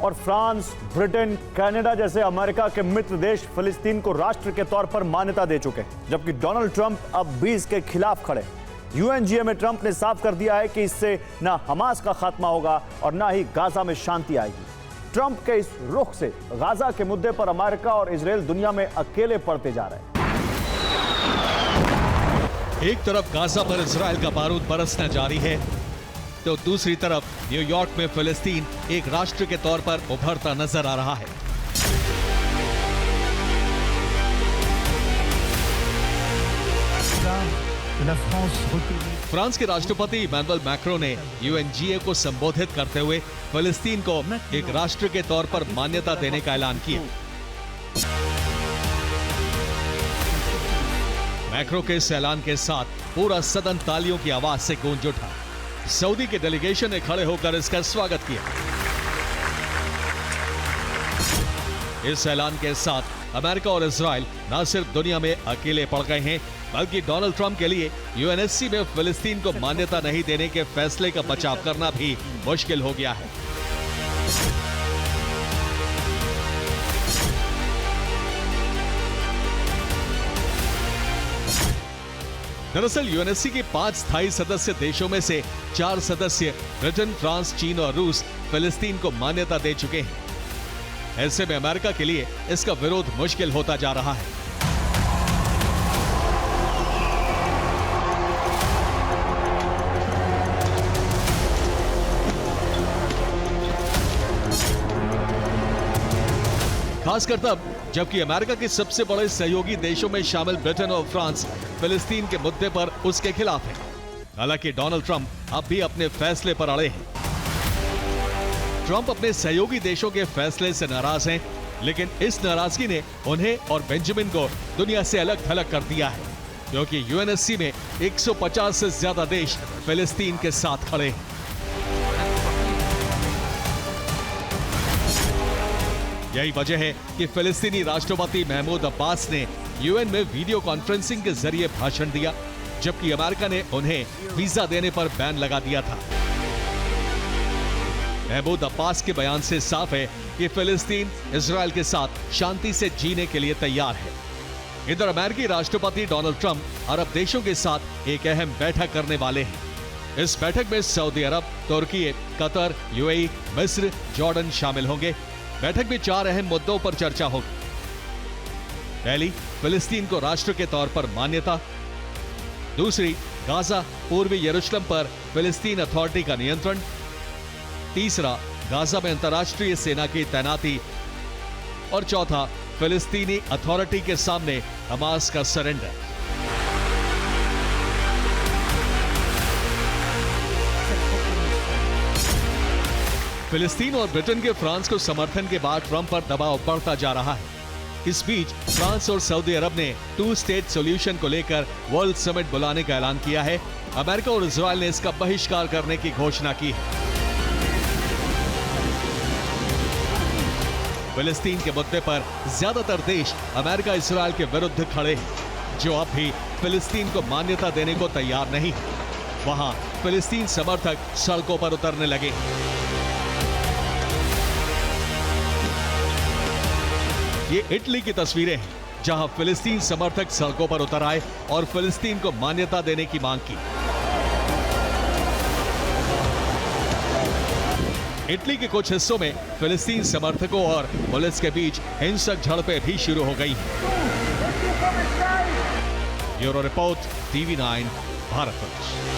और France, Britain, Canada जैसे America के मित्र देश फिलिस्तीन को राष्ट्र के तौर पर मान्यता दे चुके हैं, जबकि डोनाल्ड ट्रंप अब भी इसके खिलाफ खड़े। यूएनजीए में ट्रंप ने साफ कर दिया है कि इससे न हमास का खात्मा होगा और न ही गाजा में शांति आएगी। ट्रंप के इस रुख से गाजा के मुद्दे पर अमेरिका और इजराइल दुनिया में अकेले पड़ते जा रहे हैं। एक तरफ गाजा पर इजराइल का बारूद बरसना जारी है, तो दूसरी तरफ न्यूयॉर्क में फिलिस्तीन एक राष्ट्र के तौर पर उभरता नजर आ रहा है। फ्रांस के राष्ट्रपति इमैनुअल मैक्रों ने यूएनजीए को संबोधित करते हुए फिलिस्तीन को एक राष्ट्र के तौर पर मान्यता देने का ऐलान किया। मैक्रो के इस ऐलान के साथ पूरा सदन तालियों की आवाज से गूंज उठा। सऊदी के डेलीगेशन ने खड़े होकर इसका स्वागत किया। इस ऐलान के साथ अमेरिका और इजराइल न सिर्फ दुनिया में अकेले पड़ गए हैं, बल्कि डोनाल्ड ट्रंप के लिए यूएनएससी में फिलिस्तीन को मान्यता नहीं देने के फैसले का बचाव करना भी मुश्किल हो गया है। दरअसल यूएनएससी के 5 स्थायी सदस्य देशों में से 4 सदस्य ब्रिटेन, फ्रांस, चीन और रूस फिलिस्तीन को मान्यता दे चुके हैं। ऐसे में अमेरिका के लिए इसका विरोध मुश्किल होता जा रहा है। खासकर तब जबकि अमेरिका के सबसे बड़े सहयोगी देशों में शामिल ब्रिटेन और फ्रांस फिलिस्तीन के मुद्दे पर उसके खिलाफ है। हालांकि डोनाल्ड ट्रंप अब भी अपने फैसले पर अड़े हैं। ट्रंप अपने सहयोगी देशों के फैसले से नाराज हैं, लेकिन इस नाराजगी ने उन्हें और बेंजामिन को दुनिया से अलग थलग कर दिया है, क्योंकि यूएनएससी में 150 से ज्यादा देश फिलिस्तीन के साथ खड़े हैं। यही वजह है कि फिलिस्तीनी राष्ट्रपति महमूद अब्बास ने यूएन में वीडियो कॉन्फ्रेंसिंग के जरिए भाषण दिया, जबकि अमेरिका ने उन्हें वीजा देने पर बैन लगा दिया था। महमूद अब्बास के बयान से साफ है कि फिलिस्तीन इजराइल के साथ शांति से जीने के लिए तैयार है। इधर अमेरिकी राष्ट्रपति डोनाल्ड ट्रंप अरब देशों के साथ एक अहम बैठक करने वाले हैं। इस बैठक में सऊदी अरब, तुर्की, कतर, यूएई, मिस्र, जॉर्डन शामिल होंगे। बैठक में 4 अहम मुद्दों पर चर्चा होगी। पहली, फिलिस्तीन को राष्ट्र के तौर पर मान्यता। दूसरी, गाजा, पूर्वी यरूशलेम पर फिलिस्तीन अथॉरिटी का नियंत्रण। तीसरा, गाजा में अंतर्राष्ट्रीय सेना की तैनाती। और चौथा, फिलिस्तीनी अथॉरिटी के सामने हमास का सरेंडर। फिलिस्तीन और ब्रिटेन के फ्रांस को समर्थन के बाद ट्रंप पर दबाव बढ़ता जा रहा है। इस बीच फ्रांस और सऊदी अरब ने 2 स्टेट सॉल्यूशन को लेकर वर्ल्ड समिट बुलाने का ऐलान किया है। अमेरिका और इजराइल ने इसका बहिष्कार करने की घोषणा की है। फिलिस्तीन के मुद्दे पर ज्यादातर देश अमेरिका इजराइल के विरुद्ध खड़े हैं, जो अब भी फिलिस्तीन को मान्यता देने को तैयार नहीं है। वहां फिलिस्तीन समर्थक सड़कों पर उतरने लगे। ये इटली की तस्वीरें हैं, जहां फिलिस्तीन समर्थक सड़कों पर उतर आए और फिलिस्तीन को मान्यता देने की मांग की। इटली के कुछ हिस्सों में फिलिस्तीन समर्थकों और पुलिस के बीच हिंसक झड़पें भी शुरू हो गई हैं। Bureau report, TV9, Bharat.